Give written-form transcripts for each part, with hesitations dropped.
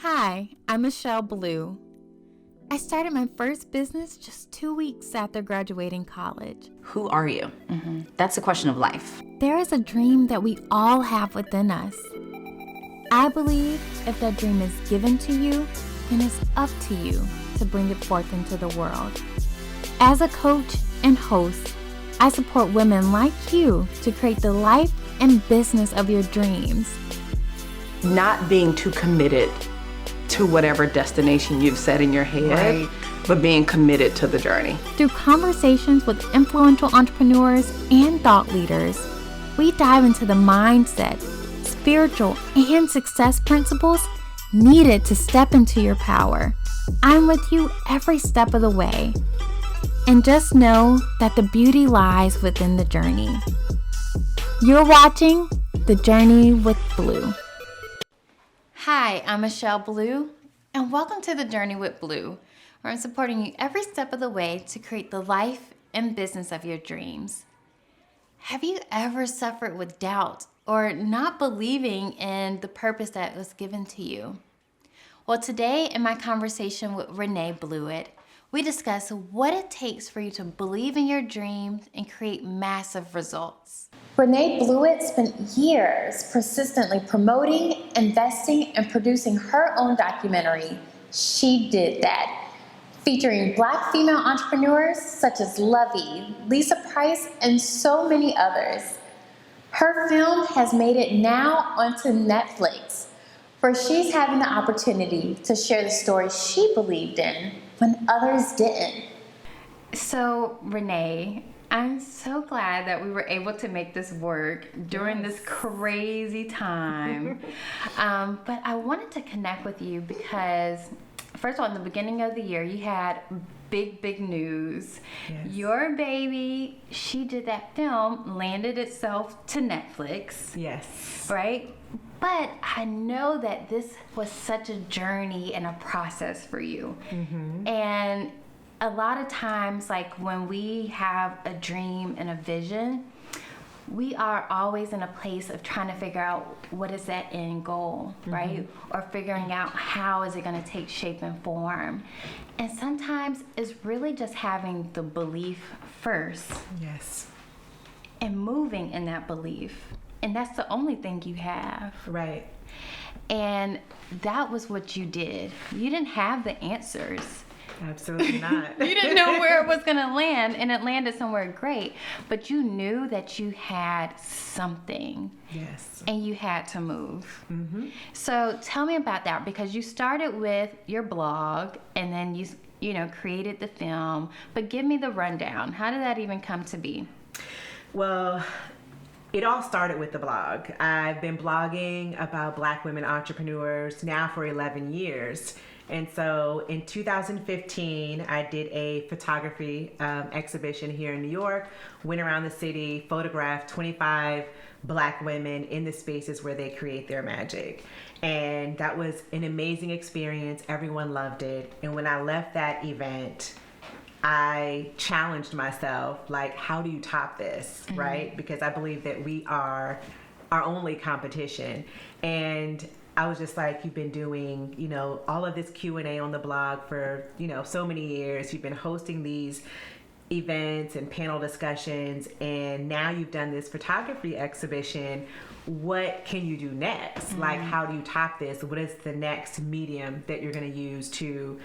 Hi, I'm Renae Bluitt. I started my first business just 2 weeks after graduating college. Who are you? That's a question of life. There is a dream that we all have within us. I believe if that dream is given to you, then it's up to you to bring it forth into the world. As a coach and host, I support women like you to create the life and business of your dreams. Not being too committed to whatever destination you've set in your head, but being committed to the journey. Through conversations with influential entrepreneurs and thought leaders, we dive into the mindset, spiritual, and success principles needed to step into your power. I'm with you every step of the way. And just know that the beauty lies within the journey. You're watching The Journey with Blue. Hi, I'm Renae Bluitt, and welcome to The Journey with Blue, where I'm supporting you every step of the way to create the life and business of your dreams. Have you ever suffered with doubt or not believing in the purpose that was given to you? Well, today in my conversation with Renae Bluitt, we discuss what it takes for you to believe in your dreams and create massive results. Renae Bluitt spent years persistently promoting, investing, and producing her own documentary, She Did That, featuring Black female entrepreneurs such as Luvvie, Lisa Price, and so many others. Her film has made it now onto Netflix, where she's having the opportunity to share the story she believed in when others didn't. So, Renae, I'm so glad that we were able to make this work during this crazy time. But I wanted to connect with you because, first of all, in the beginning of the year, you had big news. Yes. Your baby, She Did That film, landed itself to Netflix. Yes. Right? But I know that this was such a journey and a process for you. Mm-hmm. And a lot of times, like when we have a dream and a vision, we are always in a place of trying to figure out what is that end goal, right? Or figuring out how is it going to take shape and form. And sometimes it's really just having the belief first. Yes. And moving in that belief. And that's the only thing you have. Right. And that was what you did. You didn't have the answers. Absolutely not. You didn't know where it was going to land, and it landed somewhere great. But you knew that you had something. Yes. And you had to move. Mm-hmm. So tell me about that, because you started with your blog, and then you created the film. But give me the rundown. How did that even come to be? Well, it all started with the blog. I've been blogging about Black women entrepreneurs now for 11 years. And so in 2015, I did a photography exhibition here in New York, went around the city, photographed 25 Black women in the spaces where they create their magic. And that was an amazing experience. Everyone loved it. And when I left that event, I challenged myself, like, how do you top this, right? Because I believe that we are our only competition. And I was just like, you've been doing, all of this Q&A on the blog for, so many years. You've been hosting these events and panel discussions, and now you've done this photography exhibition. What can you do next? Like, how do you top this? What is the next medium that you're going to use to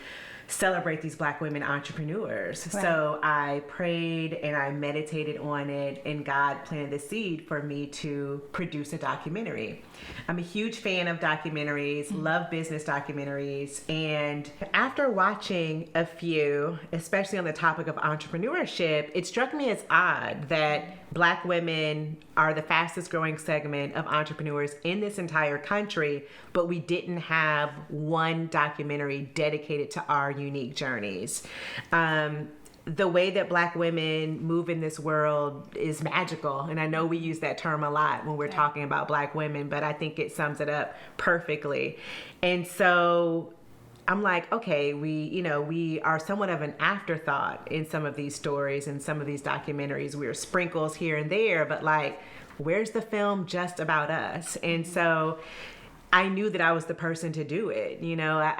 celebrate these Black women entrepreneurs? Right. So I prayed and I meditated on it, and God planted the seed for me to produce a documentary. I'm a huge fan of documentaries, love business documentaries, and after watching a few, especially on the topic of entrepreneurship, it struck me as odd that Black women are the fastest growing segment of entrepreneurs in this entire country, but we didn't have one documentary dedicated to our unique journeys. The way that Black women move in this world is magical. And I know we use that term a lot when we're talking about Black women, but I think it sums it up perfectly. And so I'm like, okay, we are somewhat of an afterthought in some of these stories and some of these documentaries. We're sprinkles here and there, but like, where's the film just about us? And so I knew that I was the person to do it. You know,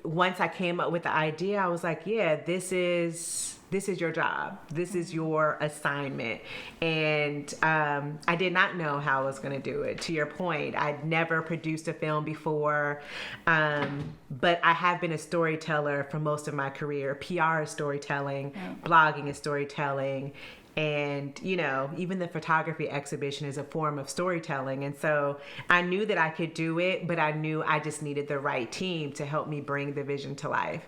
once I came up with the idea, I was like, yeah, this is your job. This is your assignment. And I did not know how I was going to do it. To your point, I'd never produced a film before, but I have been a storyteller for most of my career. PR is storytelling, blogging is storytelling. And, you know, even the photography exhibition is a form of storytelling. And so I knew that I could do it, but I knew I just needed the right team to help me bring the vision to life.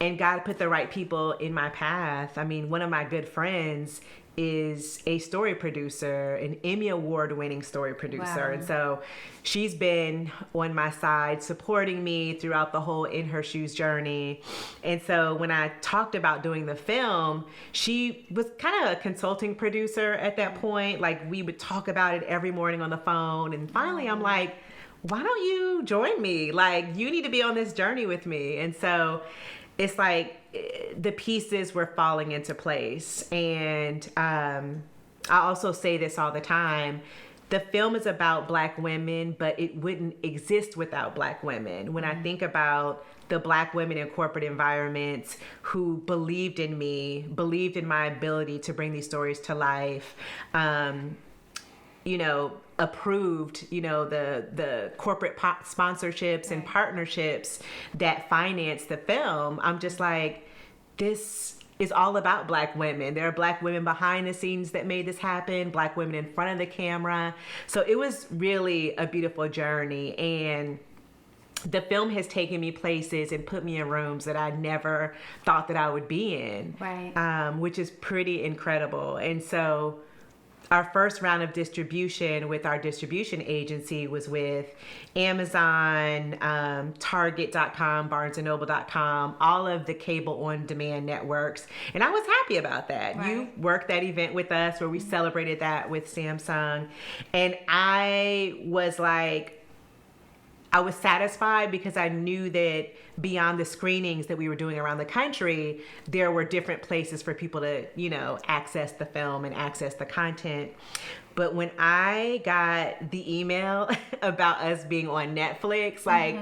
And God put the right people in my path. I mean, one of my good friends is a story producer, an Emmy Award winning story producer. Wow. And so she's been on my side supporting me throughout the whole In Her Shoes journey. And so when I talked about doing the film, she was kind of a consulting producer at that point. Like, we would talk about it every morning on the phone. And finally I'm like, why don't you join me? Like, you need to be on this journey with me. And so it's like the pieces were falling into place. And I also say this all the time. The film is about Black women, but it wouldn't exist without Black women. When I think about the Black women in corporate environments who believed in me, believed in my ability to bring these stories to life, you know, approved, you know, the corporate sponsorships and partnerships that finance the film, I'm just like, this is all about Black women. There are Black women behind the scenes that made this happen, Black women in front of the camera. So it was really a beautiful journey. And the film has taken me places and put me in rooms that I never thought that I would be in, Right. Which is pretty incredible. And so our first round of distribution with our distribution agency was with Amazon, Target.com, BarnesandNoble.com, all of the cable on-demand networks. And I was happy about that. Right. You worked that event with us where we celebrated that with Samsung. And I was like, I was satisfied because I knew that beyond the screenings that we were doing around the country, there were different places for people to, you know, access the film and access the content. But when I got the email about us being on Netflix, like,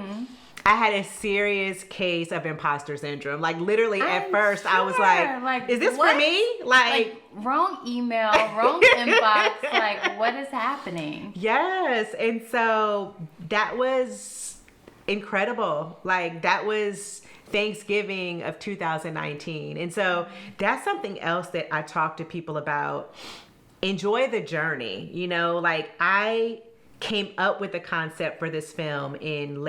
I had a serious case of imposter syndrome. Like, literally at first I was like, is this what? for me? Like, wrong email, wrong inbox. Like, what is happening? Yes. And so that was incredible. Like, that was Thanksgiving of 2019. And so that's something else that I talk to people about. Enjoy the journey. You know, like, I came up with the concept for this film in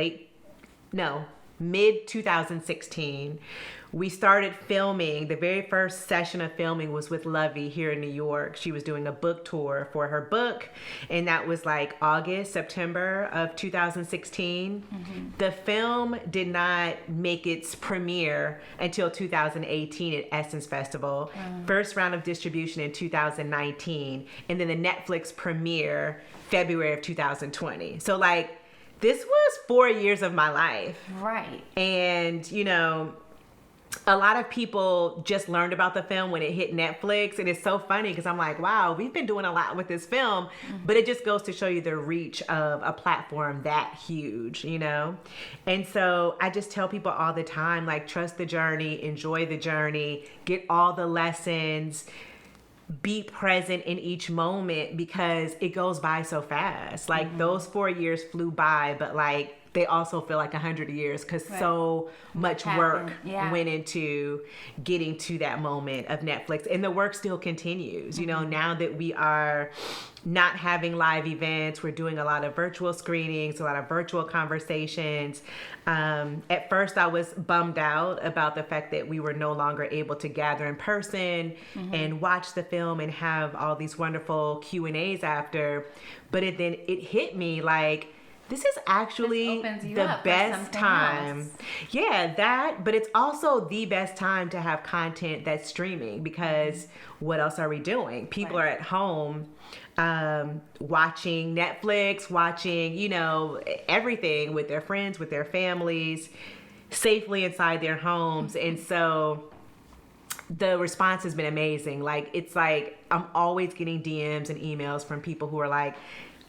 mid 2016. We started filming. The very first session of filming was with Luvvie here in New York. She was doing a book tour for her book, and that was like August, September of 2016. The film did not make its premiere until 2018 at Essence Festival. First round of distribution in 2019, and then the Netflix premiere February of 2020. So, like, this was 4 years of my life. Right. And, you know, a lot of people just learned about the film when it hit Netflix. And it's so funny because I'm like, wow, we've been doing a lot with this film. But it just goes to show you the reach of a platform that huge, you know? And so I just tell people all the time, like, trust the journey, enjoy the journey, get all the lessons, be present in each moment, because it goes by so fast. Like, those 4 years flew by, but like, they also feel like 100 years because so much work went into getting to that moment of Netflix. And the work still continues. You know, now that we are not having live events, we're doing a lot of virtual screenings, a lot of virtual conversations. At first, I was bummed out about the fact that we were no longer able to gather in person and watch the film and have all these wonderful Q&As after. But then it hit me like, this is actually the best time. Yeah, that, but it's also the best time to have content that's streaming, because what else are we doing? People are at home watching Netflix, watching, you know, everything with their friends, with their families, safely inside their homes. And so the response has been amazing. Like, it's like I'm always getting DMs and emails from people who are like,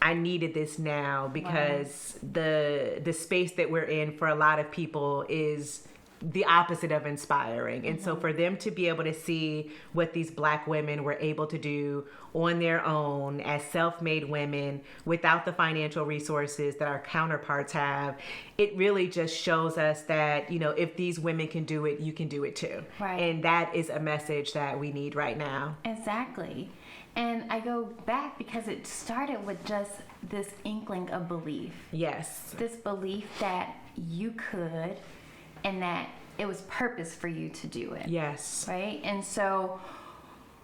I needed this now because the space that we're in for a lot of people is the opposite of inspiring. And so for them to be able to see what these Black women were able to do on their own as self-made women without the financial resources that our counterparts have, it really just shows us that, you know, if these women can do it, you can do it too. Right. And that is a message that we need right now. Exactly. And I go back because it started with just this inkling of belief. Yes. This belief that you could, and that it was purpose for you to do it. Yes. Right? And so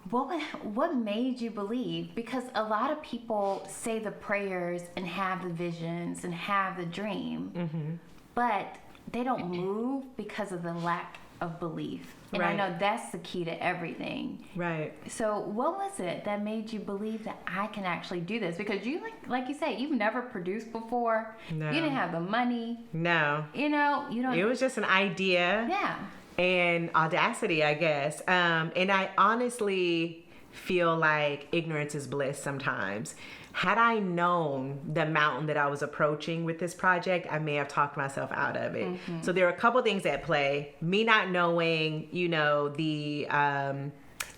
what made you believe? Because a lot of people say the prayers and have the visions and have the dream, but they don't move because of the lack of belief. And I know that's the key to everything. Right. So what was it that made you believe that I can actually do this? Because you, like you say, you've never produced before. No. You didn't have the money. No. You know, you don't. It was just an idea. Yeah. And audacity, I guess. And I honestly feel like ignorance is bliss sometimes. Had I known the mountain that I was approaching with this project, I may have talked myself out of it. So there are a couple things at play. Me not knowing, you know, the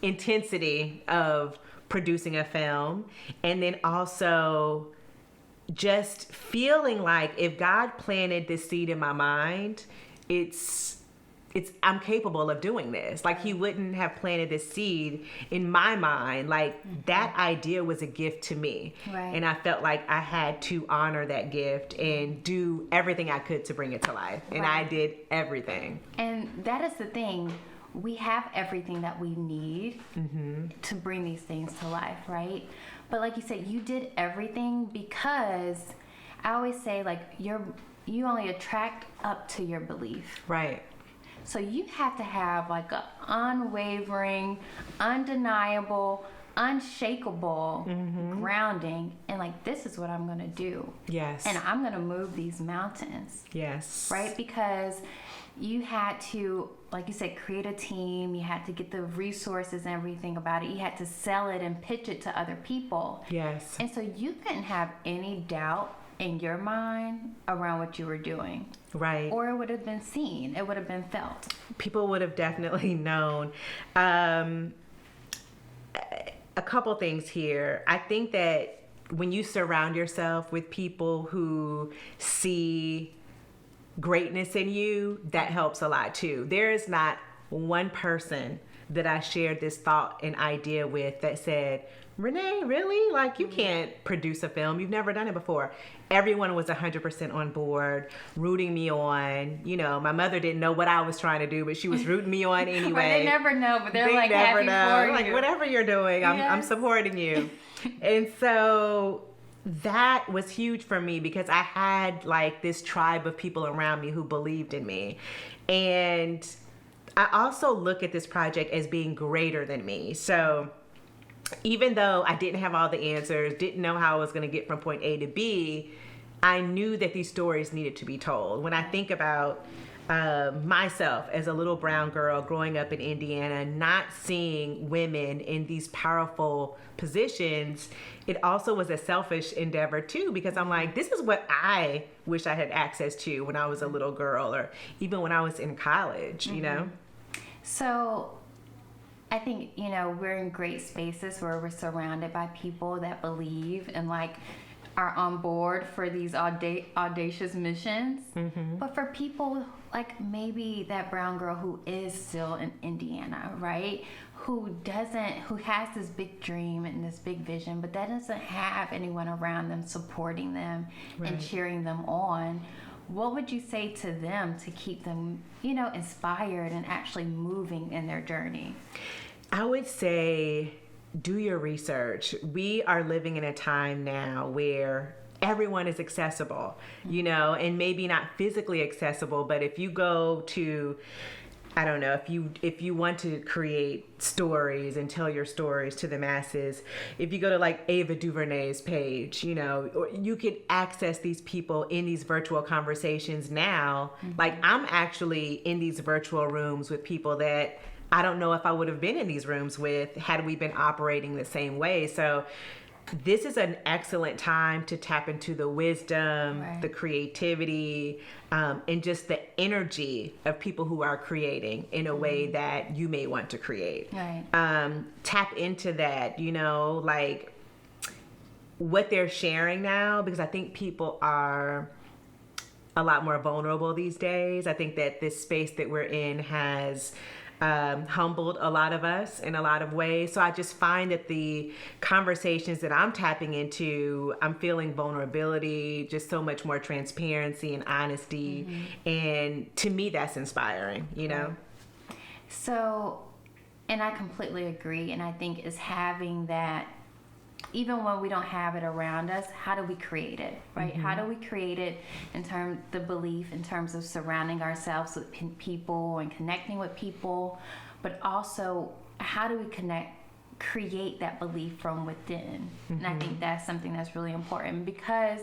intensity of producing a film, and then also just feeling like if God planted this seed in my mind, I'm capable of doing this. Like, he wouldn't have planted this seed in my mind. Like, that idea was a gift to me. Right. And I felt like I had to honor that gift and do everything I could to bring it to life. And I did everything. And that is the thing. We have everything that we need to bring these things to life, right? But like you said, you did everything because I always say, like, you only attract up to your belief. Right. So you have to have like a unwavering, undeniable, unshakable grounding, and like, this is what I'm going to do. Yes. And I'm going to move these mountains. Yes. Right? Because you had to, like you said, create a team. You had to get the resources and everything about it. You had to sell it and pitch it to other people. Yes. And so you couldn't have any doubt in your mind around what you were doing. Right. Or it would have been seen. It would have been felt. People would have definitely known. A couple things here. I think that when you surround yourself with people who see greatness in you, that helps a lot too. There is not one person that I shared this thought and idea with that said, Renae, really? Like, you can't produce a film. You've never done it before. Everyone was 100% on board, rooting me on. You know, my mother didn't know what I was trying to do, but she was rooting me on anyway. Right, they never know, but they're like never happy know. for Like, you. whatever you're doing, I'm supporting you. And so that was huge for me because I had like this tribe of people around me who believed in me. And I also look at this project as being greater than me. So even though I didn't have all the answers, didn't know how I was going to get from point A to B, I knew that these stories needed to be told. When I think about myself as a little brown girl growing up in Indiana, not seeing women in these powerful positions, it also was a selfish endeavor too, because I'm like, this is what I wish I had access to when I was a little girl, or even when I was in college, you know? So I think, you know, we're in great spaces where we're surrounded by people that believe and like are on board for these audacious missions. But for people like maybe that brown girl who is still in Indiana, right? Who has this big dream and this big vision, but that doesn't have anyone around them supporting them and cheering them on. What would you say to them to keep them, you know, inspired and actually moving in their journey? I would say do your research. We are living in a time now where everyone is accessible, you know, and maybe not physically accessible, but if you go to, I don't know, if you want to create stories and tell your stories to the masses, if you go to like Ava DuVernay's page, you know, or you could access these people in these virtual conversations now. Like, I'm actually in these virtual rooms with people that I don't know if I would have been in these rooms with had we been operating the same way. So this is an excellent time to tap into the wisdom, Right. the creativity, and just the energy of people who are creating in a way that you may want to create. Right. Tap into that, like what they're sharing now, because I think people are a lot more vulnerable these days. I think that this space that we're in has humbled a lot of us in a lot of ways. So I just find that the conversations that I'm tapping into, I'm feeling vulnerability, just so much more transparency and honesty. And to me, that's inspiring, Right. So, and I completely agree. And I think is having that, even when we don't have it around us, how do we create it, right? How do we create it in terms the belief in terms of surrounding ourselves with people and connecting with people, but also how do we create that belief from within? And I think that's something that's really important, because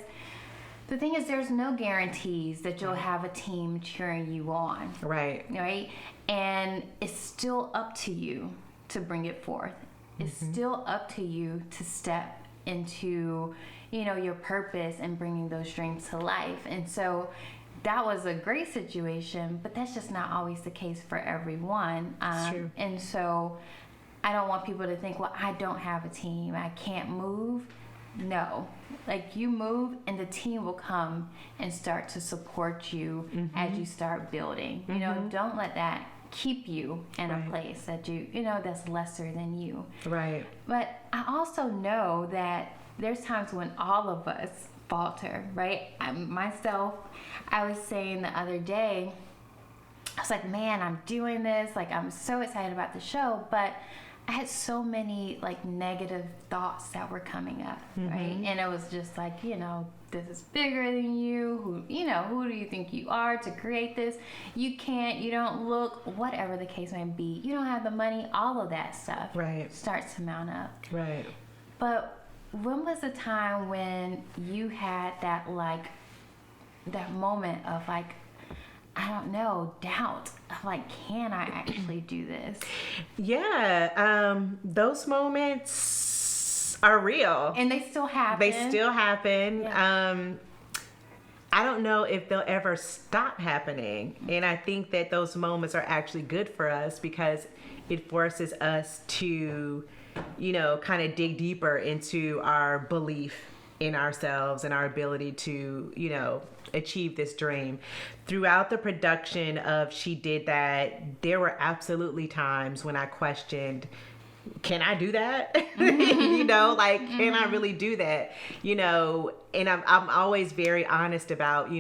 the thing is, there's no guarantees that you'll have a team cheering you on, Right. right? And it's still up to you to bring it forth. It's still up to you to step into, your purpose and bringing those dreams to life. And so that was a great situation, but that's just not always the case for everyone. It's true. And so I don't want people to think, well, I don't have a team, I can't move. No, like you move and the team will come and start to support you as you start building. Don't let that keep you in a place that that's lesser than you. Right. But I also know that there's times when all of us falter, right? I was saying the other day, I was like, man, I'm doing this, like I'm so excited about the show, but I had so many like negative thoughts that were coming up, right? And it was just like, this is bigger than you. Who do you think you are to create this? You can't, you don't look, whatever the case may be. You don't have the money, all of that stuff Right. starts to mount up. Right. But when was the time when you had that moment of like, I don't know, doubt of like, can I actually do this? Yeah. Those moments are real. And they still happen. They still happen. Yeah. I don't know if they'll ever stop happening. And I think that those moments are actually good for us, because it forces us to, kind of dig deeper into our belief in ourselves and our ability to, achieve this dream. Throughout the production of She Did That, there were absolutely times when I questioned, can I do that? Can I really do that? And I'm always very honest about,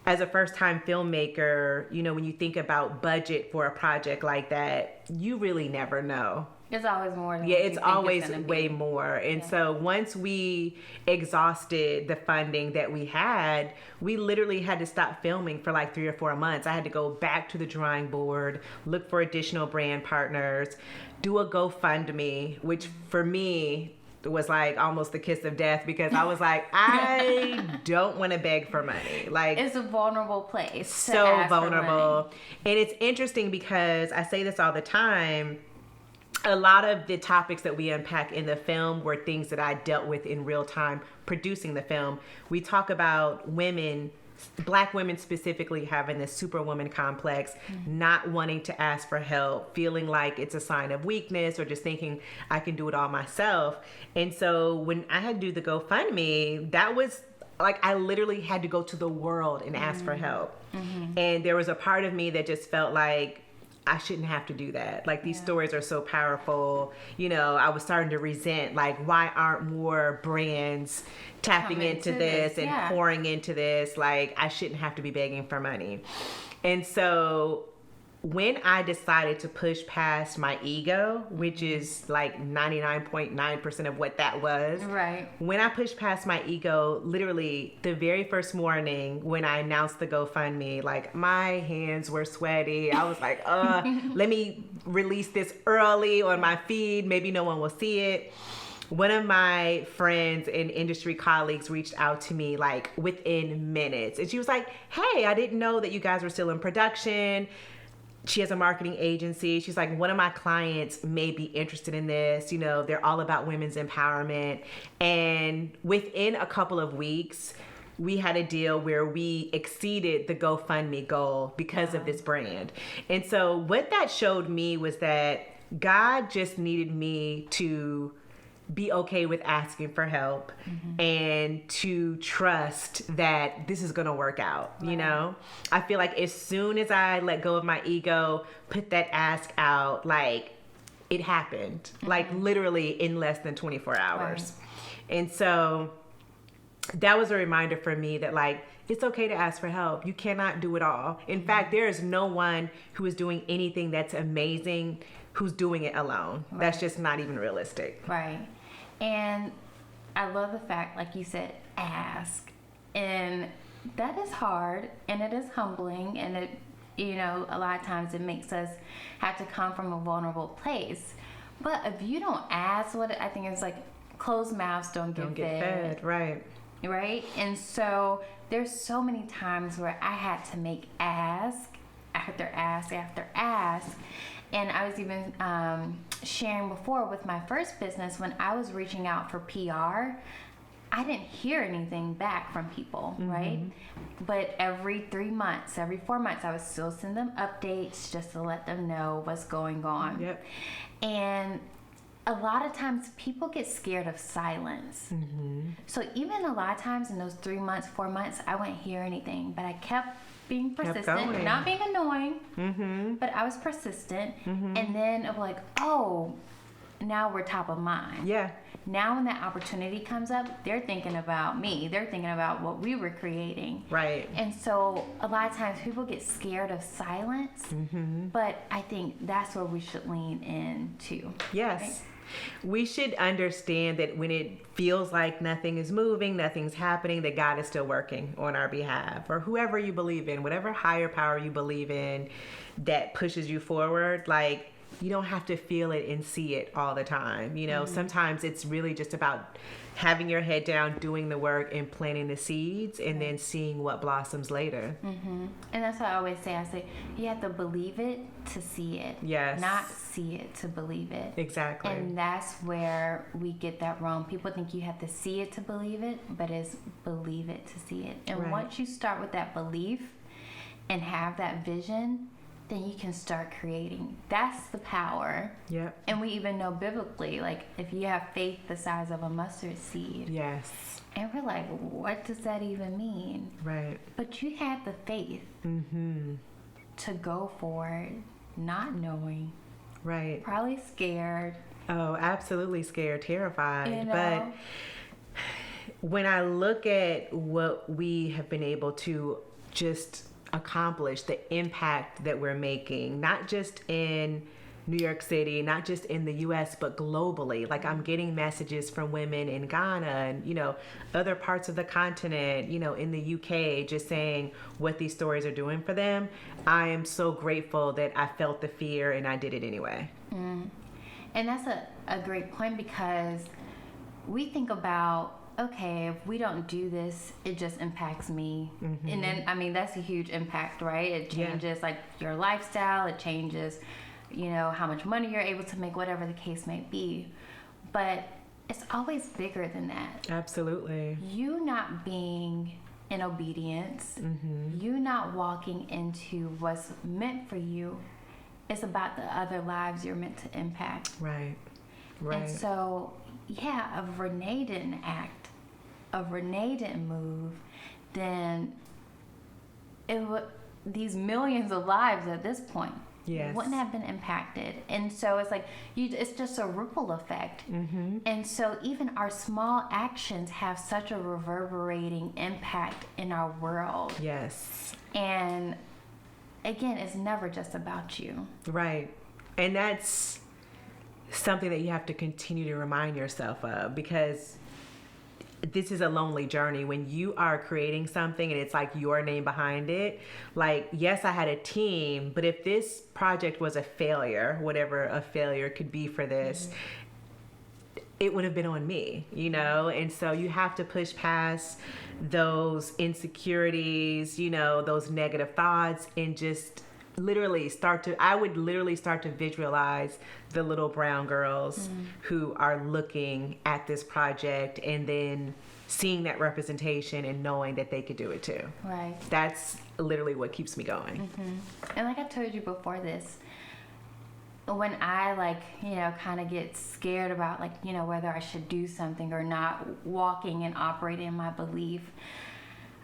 as a first-time filmmaker, when you think about budget for a project like that, you really never know. It's always more than Yeah, what it's you think always gonna way be. more. And so once we exhausted the funding that we had, we literally had to stop filming for like 3 or 4 months. I had to go back to the drawing board, look for additional brand partners, do a GoFundMe, which for me was like almost the kiss of death, because I was like, I don't want to beg for money. Like, It's a vulnerable place. to so ask for vulnerable. money. And it's interesting because I say this all the time. A lot of the topics that we unpack in the film were things that I dealt with in real time producing the film. We talk about women, Black women specifically, having this superwoman complex, not wanting to ask for help, feeling like it's a sign of weakness, or just thinking I can do it all myself. And so when I had to do the GoFundMe, that was like, I literally had to go to the world and ask for help. And there was a part of me that just felt like I shouldn't have to do that. Like, these stories are so powerful. I was starting to resent, like, why aren't more brands tapping into this and pouring into this? Like, I shouldn't have to be begging for money. And so when I decided to push past my ego, which is like 99.9% of what that was. Right. When I pushed past my ego, literally the very first morning when I announced the GoFundMe, like, my hands were sweaty. I was like, let me release this early on my feed. Maybe no one will see it. One of my friends and industry colleagues reached out to me like within minutes. And she was like, hey, I didn't know that you guys were still in production. she has a marketing agency. She's like, one of my clients may be interested in this. You know, they're all about women's empowerment. And within a couple of weeks, we had a deal where we exceeded the GoFundMe goal because of this brand. And so what that showed me was that God just needed me to be okay with asking for help and to trust that this is going to work out. You know, I feel like as soon as I let go of my ego, put that ask out, like it happened, like literally in less than 24 hours. And so that was a reminder for me that like, it's okay to ask for help. You cannot do it all. In fact, there is no one who is doing anything that's amazing who's doing it alone. That's just not even realistic. Right. And I love the fact, like you said, ask. And that is hard and it is humbling, and it, you know, a lot of times it makes us have to come from a vulnerable place. But if you don't ask, what I think is like, closed mouths don't get fed. Right. Right? And so there's so many times where I had to make ask after ask after ask. And I was even sharing before with my first business, when I was reaching out for PR, I didn't hear anything back from people, right? But every 3 months, every 4 months, I would still send them updates just to let them know what's going on. Yep. And a lot of times people get scared of silence. So even a lot of times in those 3 months, 4 months, I wouldn't hear anything, but I kept being persistent, not being annoying, but I was persistent. And then it was like, oh, now we're top of mind. Yeah. Now when that opportunity comes up, they're thinking about me. They're thinking about what we were creating. Right. And so a lot of times people get scared of silence, but I think that's where we should lean into. Yes. Right? We should understand that when it feels like nothing is moving, nothing's happening, that God is still working on our behalf, or whoever you believe in, whatever higher power you believe in that pushes you forward. Like, you don't have to feel it and see it all the time. You know, sometimes it's really just about having your head down, doing the work, and planting the seeds, and then seeing what blossoms later. And that's what I always say. I say, you have to believe it to see it. Yes. Not see it to believe it. Exactly. And that's where we get that wrong. People think you have to see it to believe it, but it's believe it to see it. And once you start with that belief and have that vision, then you can start creating. That's the power. Yep. And we even know biblically, like, if you have faith the size of a mustard seed. Yes. And we're like, what does that even mean? Right. But you had the faith to go for it, not knowing. Right. Probably scared. Oh, absolutely scared, terrified. You know? But when I look at what we have been able to just accomplish, the impact that we're making, not just in New York City, not just in the US, but globally. Like, I'm getting messages from women in Ghana and, you know, other parts of the continent, you know, in the UK, just saying what these stories are doing for them. I am so grateful that I felt the fear and I did it anyway. And that's a great point, because we think about, okay, if we don't do this, it just impacts me. And then, I mean, that's a huge impact, right? It changes like your lifestyle, it changes, you know, how much money you're able to make, whatever the case may be. But it's always bigger than that. Absolutely. You not being in obedience, you not walking into what's meant for you, it's about the other lives you're meant to impact. Right. Right. And so, yeah, if Renae didn't act, if Renae didn't move, then it would, these millions of lives at this point wouldn't have been impacted. And so it's like, it's just a ripple effect. And so even our small actions have such a reverberating impact in our world. Yes. And again, it's never just about you. Right. And that's something that you have to continue to remind yourself of, because this is a lonely journey when you are creating something and it's like your name behind it. Like, yes, I had a team, but if this project was a failure, whatever a failure could be for this, it would have been on me, you know? And so you have to push past those insecurities, you know, those negative thoughts, and just I would literally start to visualize the little brown girls who are looking at this project and then seeing that representation and knowing that they could do it too. Right. That's literally what keeps me going. And like I told you before this, when I kind of get scared about whether I should do something or not, walking and operating in my belief,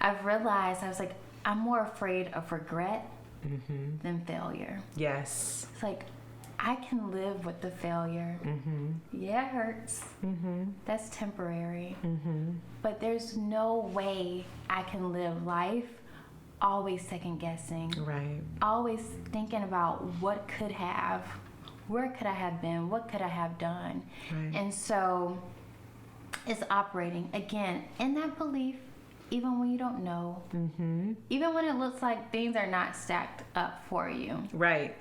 I've realized I was like, I'm more afraid of regret than failure. Yes. It's like, I can live with the failure. Yeah, it hurts. That's temporary. But there's no way I can live life always second guessing. Right. Always thinking about where could I have been, what could I have done. Right. And so it's operating, again, in that belief, even when you don't know. Even when it looks like things are not stacked up for you. Right.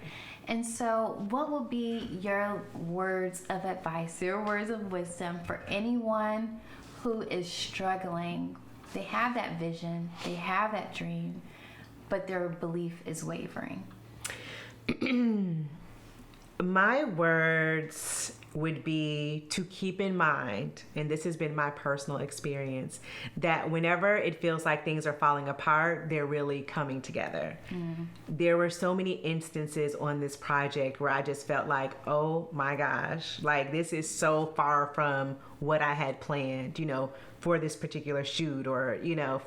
And so what will be your words of advice, your words of wisdom for anyone who is struggling? They have that vision, they have that dream, but their belief is wavering. My words would be to keep in mind, and this has been my personal experience, that whenever it feels like things are falling apart, they're really coming together. There were so many instances on this project where I just felt like, oh my gosh, like this is so far from what I had planned, for this particular shoot or,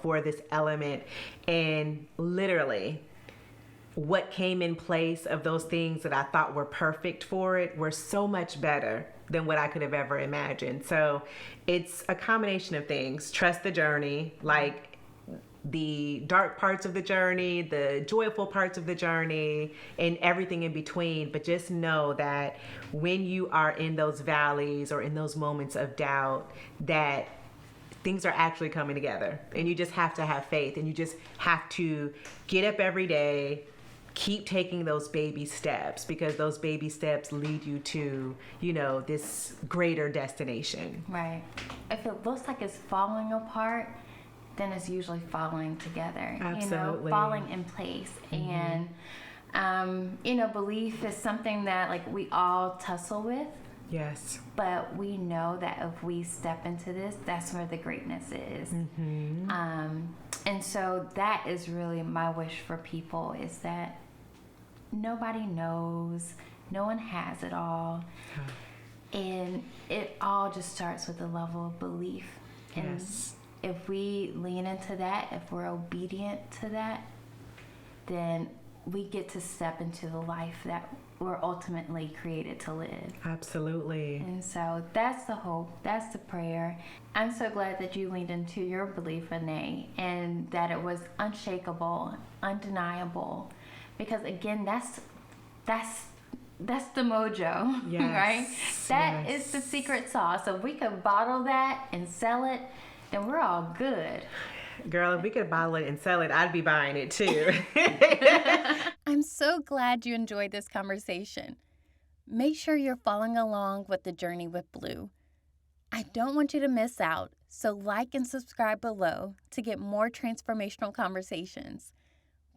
for this element. And literally, what came in place of those things that I thought were perfect for it were so much better than what I could have ever imagined. So it's a combination of things. Trust the journey, like the dark parts of the journey, the joyful parts of the journey, and everything in between. But just know that when you are in those valleys or in those moments of doubt, that things are actually coming together. And you just have to have faith, and you just have to get up every day, keep taking those baby steps, because those baby steps lead you to, this greater destination. Right. If it looks like it's falling apart, then it's usually falling together. Absolutely. Falling in place. And, belief is something that we all tussle with. Yes. But we know that if we step into this, that's where the greatness is. And so that is really my wish for people, is that nobody knows, no one has it all. And it all just starts with a level of belief. And Yes. if we lean into that, if we're obedient to that, then we get to step into the life that we're ultimately created to live. Absolutely. And so that's the hope, that's the prayer. I'm so glad that you leaned into your belief, Renae, and that it was unshakable, undeniable. Because again, that's the mojo, Yes. right? That Yes. is the secret sauce. So if we could bottle that and sell it, then we're all good. Girl, if we could bottle it and sell it, I'd be buying it too. I'm so glad you enjoyed this conversation. Make sure you're following along with the journey with Blue. I don't want you to miss out, so like and subscribe below to get more transformational conversations.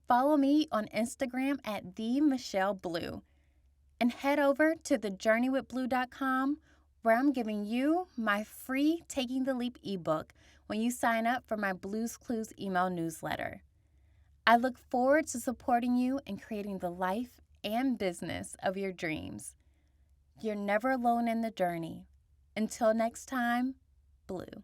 Follow me on Instagram at @themichelleblue and head over to thejourneywithblue.com, where I'm giving you my free Taking the Leap ebook when you sign up for my Blue's Clues email newsletter. I look forward to supporting you in creating the life and business of your dreams. You're never alone in the journey. Until next time, Blue.